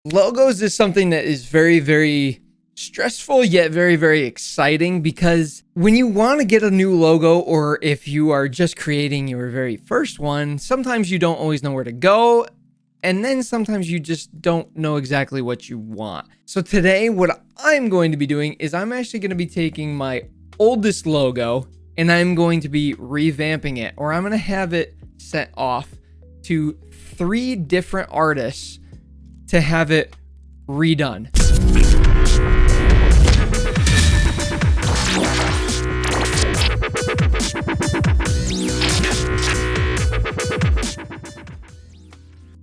Logos is something that is very, very stressful, yet very, very exciting, because when you want to get a new logo, or if you are just creating your very first one, sometimes you don't always know where to go. And then sometimes you just don't know exactly what you want. So today, what I'm going to be doing is I'm actually going to be taking my oldest logo and I'm going to be revamping it, or I'm going to have it sent off to 3 different artists to have it redone.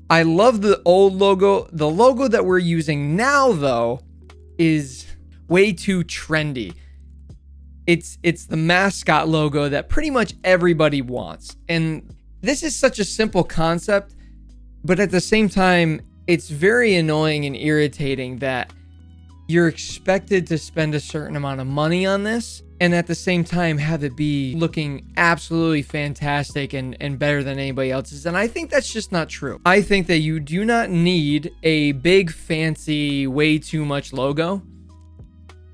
I love the old logo. The logo that we're using now, though, is way too trendy. It's the mascot logo that pretty much everybody wants. And this is such a simple concept, but at the same time, it's very annoying and irritating that you're expected to spend a certain amount of money on this, and at the same time have it be looking absolutely fantastic and better than anybody else's. And I think that's just not true. I think that you do not need a big, fancy, way too much logo.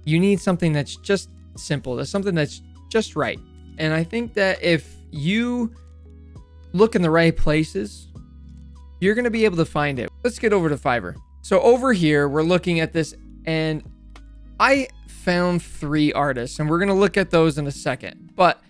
You need something that's just simple. That's something that's just right. And I think that if you look in the right places, you're going to be able to find it. Let's get over to Fiverr. So over here, we're looking at this, and I found 3 artists, and we're going to look at those in a second. But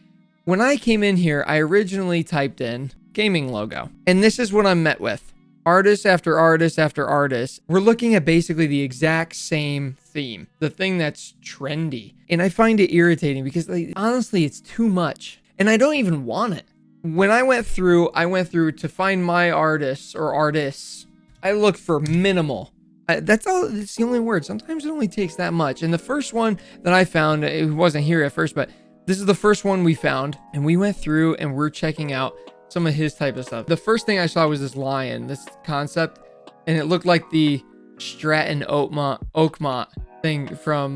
when I came in here, I originally typed in gaming logo, and this is what I'm met with. Artist after artist after artist. We're looking at basically the exact same theme, the thing that's trendy. And I find it irritating because, like, honestly, it's too much, and I don't even want it. When I went through to find my artists or artists, I looked for minimal. That's all. It's the only word. Sometimes it only takes that much. And the first one that I found, it wasn't here at first, but this is the first one we found. And we went through and we're checking out some of his type of stuff. The first thing I saw was this lion, this concept, and it looked like the Stratton Oakmont thing from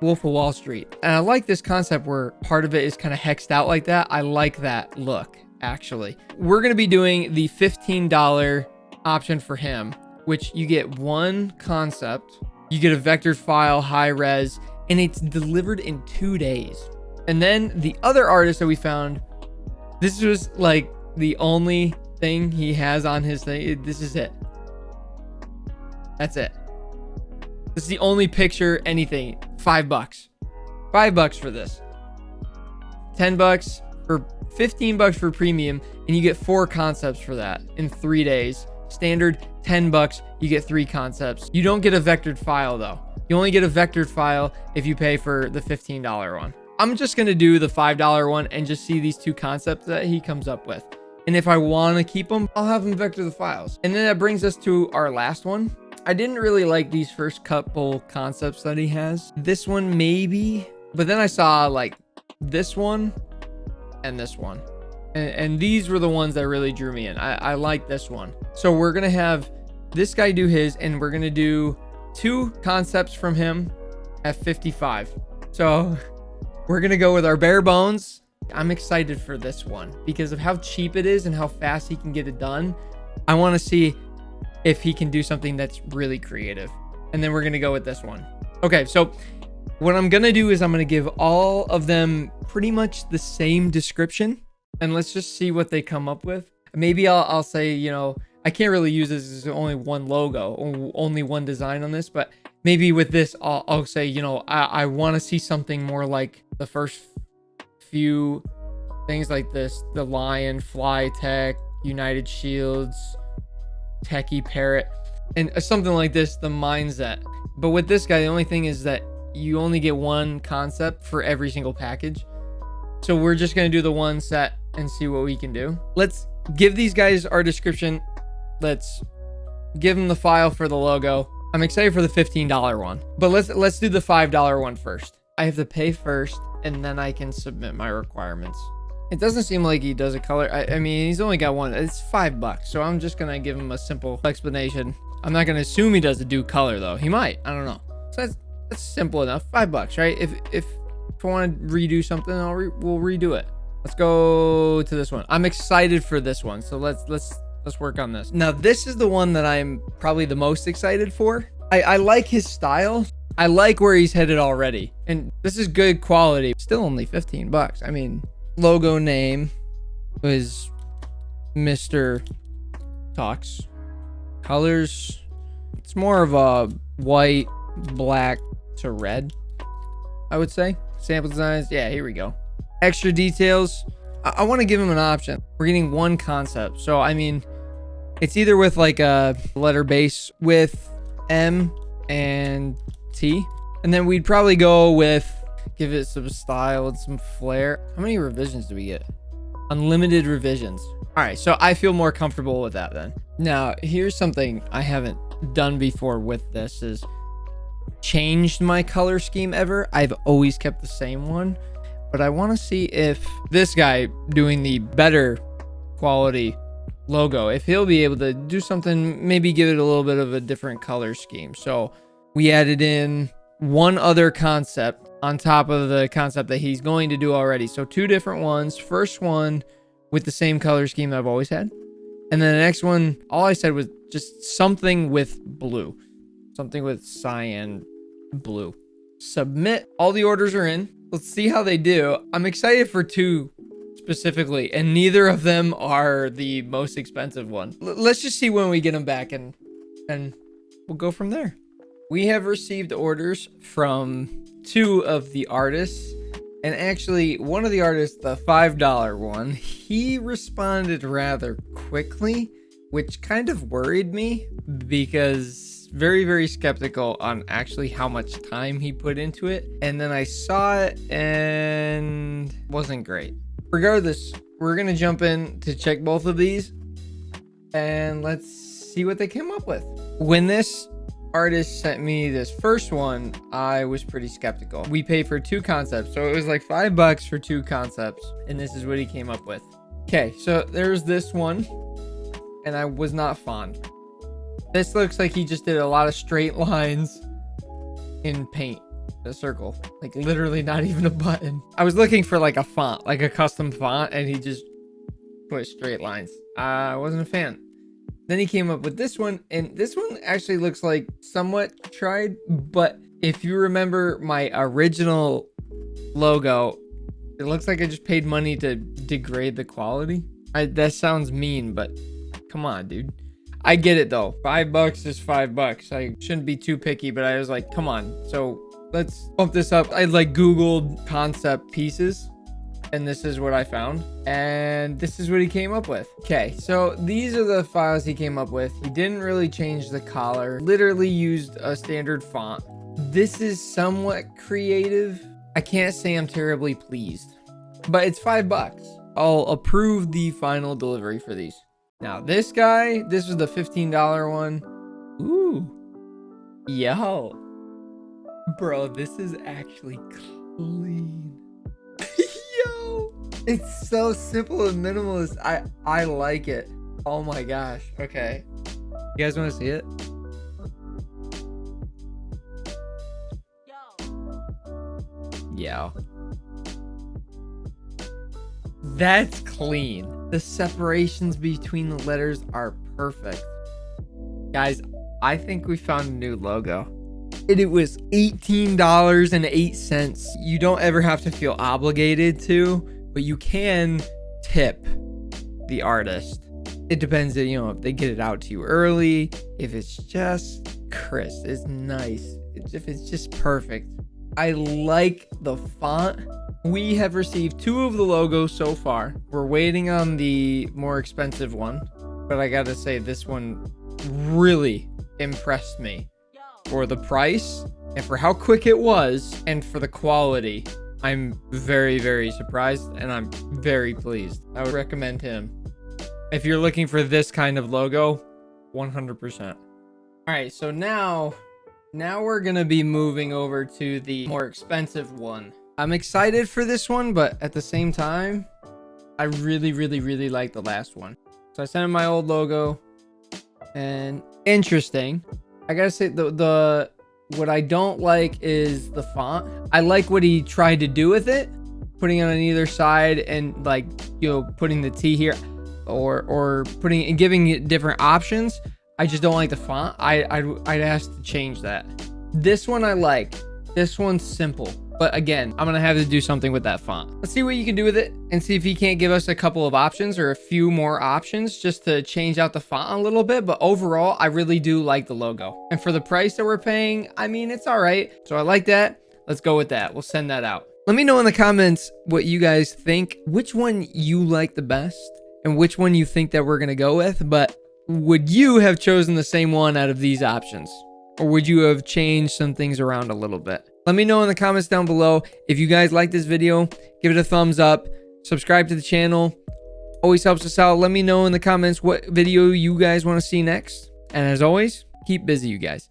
Wolf of Wall Street. And I like this concept where part of it is kind of hexed out like that. I like that look, actually. We're going to be doing the $15 option for him, which you get 1 concept, you get a vectored file, high res, and it's delivered in 2 days. And then the other artist that we found, this was like the only thing he has on his thing. This is it. That's it. This is the only picture, anything. $5. $5 for this. $10 or $15 for premium, and you get 4 concepts for that in 3 days. Standard $10, you get 3 concepts. You don't get a vectored file though. You only get a vectored file if you pay for the $15 one. I'm just gonna do the $5 one and just see these 2 concepts that he comes up with. And if I want to keep them, I'll have him vector the files. And then that brings us to our last one. I didn't really like these first couple concepts that he has. This one maybe, but then I saw like this one and this one. And these were the ones that really drew me in. I like this one. So we're going to have this guy do his, and we're going to do 2 concepts from him at 55. So we're going to go with our bare bones. I'm excited for this one because of how cheap it is and how fast he can get it done. I want to see if he can do something that's really creative. And then we're going to go with this one. Okay, so what I'm going to do is I'm going to give all of them pretty much the same description. And let's just see what they come up with. Maybe I'll say, you know, I can't really use this as only 1 logo, or only 1 design on this, but maybe with this, I'll say, you know, I want to see something more like the first few things like this: the lion, fly tech, United Shields, techie parrot, and something like this, the mindset. But with this guy, the only thing is that you only get 1 concept for every single package. So we're just going to do the 1 set and see what we can do. Let's give these guys our description. Let's give them the file for the logo. I'm excited for the $15 one, but let's do the $5 one first. I have to pay first, and then I can submit my requirements. It doesn't seem like he does a color. I mean, he's only got 1. It's $5, so I'm just gonna give him a simple explanation. I'm not gonna assume he does a do color though. He might. I don't know. So that's simple enough. $5, right? If I want to redo something, we'll redo it. Let's go to this one. I'm excited for this one. So let's Let's work on this. Now, this is the one that I'm probably the most excited for. I like his style. I like where he's headed already. And this is good quality. Still only 15 bucks. I mean, logo name was MrTux. Colors, it's more of a white, black to red, I would say. Sample designs, yeah, here we go. Extra details, I want to give him an option. We're getting one concept. So, I mean, it's either with like a letter base with M and T. And then we'd probably go with, give it some style and some flair. How many revisions do we get? Unlimited revisions. All right, so I feel more comfortable with that then. Now, here's something I haven't done before with this is changed my color scheme ever. I've always kept the same one, but I want to see if this guy doing the better quality logo, if he'll be able to do something, maybe give it a little bit of a different color scheme. So we added in one other concept on top of the concept that he's going to do already. So two different ones. First one with the same color scheme I've always had. And then the next one, all I said was just something with blue. Something with cyan blue. Submit. All the orders are in. Let's see how they do. I'm excited for two specifically, and neither of them are the most expensive one. Let's just see when we get them back, and we'll go from there. We have received orders from two of the artists. And actually, one of the artists, the $5 one, he responded rather quickly, which kind of worried me because very, very skeptical on actually how much time he put into it. And then I saw it and wasn't great. Regardless, we're going to jump in to check both of these and let's see what they came up with. When this artist sent me this first one, I was pretty skeptical. We paid for two concepts, so it was like $5 for two concepts, and this is what he came up with. Okay, so there's this one, and I was not fond. This looks like he just did a lot of straight lines in paint, a circle, like literally not even a button. I was looking for like a font, like a custom font, and he just put straight lines. I wasn't a fan. Then he came up with this one, and this one actually looks like somewhat tried, but if you remember my original logo, it looks like I just paid money to degrade the quality. That sounds mean, but come on, dude. I get it though. $5 is $5. I shouldn't be too picky, but I was like, come on. So let's bump this up. I like Googled concept pieces, and this is what I found, and this is what he came up with. Okay, so these are the files he came up with. He didn't really change the collar, literally used a standard font. This is somewhat creative. I can't say I'm terribly pleased, but it's $5. I'll approve the final delivery for these. Now this guy, this was the $15 one. Ooh, yo, bro, this is actually clean. Yo, it's so simple and minimalist. I like it. Oh my gosh. Okay, you guys want to see it? Yo, that's clean. The separations between the letters are perfect. Guys, I think we found a new logo. And it was $18.08. You don't ever have to feel obligated to, but you can tip the artist. It depends, you know, if they get it out to you early, if it's just crisp, it's nice, if it's just perfect. I like the font. We have received two of the logos so far. We're waiting on the more expensive one, but I gotta say this one really impressed me for the price and for how quick it was and for the quality. I'm very, very surprised and I'm very pleased. I would recommend him if you're looking for this kind of logo. 100%. All right, so now we're gonna be moving over to the more expensive one. I'm excited for this one, but at the same time, I really, really, really like the last one. So I sent him my old logo, and interesting. I gotta say, the what I don't like is the font. I like what he tried to do with it, putting it on either side and like, you know, putting the T here. or putting and giving it different options. I just don't like the font. I'd ask to change that. This one I like. This one's simple. But again, I'm gonna have to do something with that font. Let's see what you can do with it and see if he can't give us a couple of options or a few more options just to change out the font a little bit. But overall, I really do like the logo. And for the price that we're paying, I mean, it's all right. So I like that. Let's go with that. We'll send that out. Let me know in the comments what you guys think, which one you like the best and which one you think that we're gonna go with. But would you have chosen the same one out of these options? Or would you have changed some things around a little bit? Let me know in the comments down below. If you guys like this video, give it a thumbs up, subscribe to the channel. Always helps us out. Let me know in the comments what video you guys want to see next. And as always, keep busy, you guys.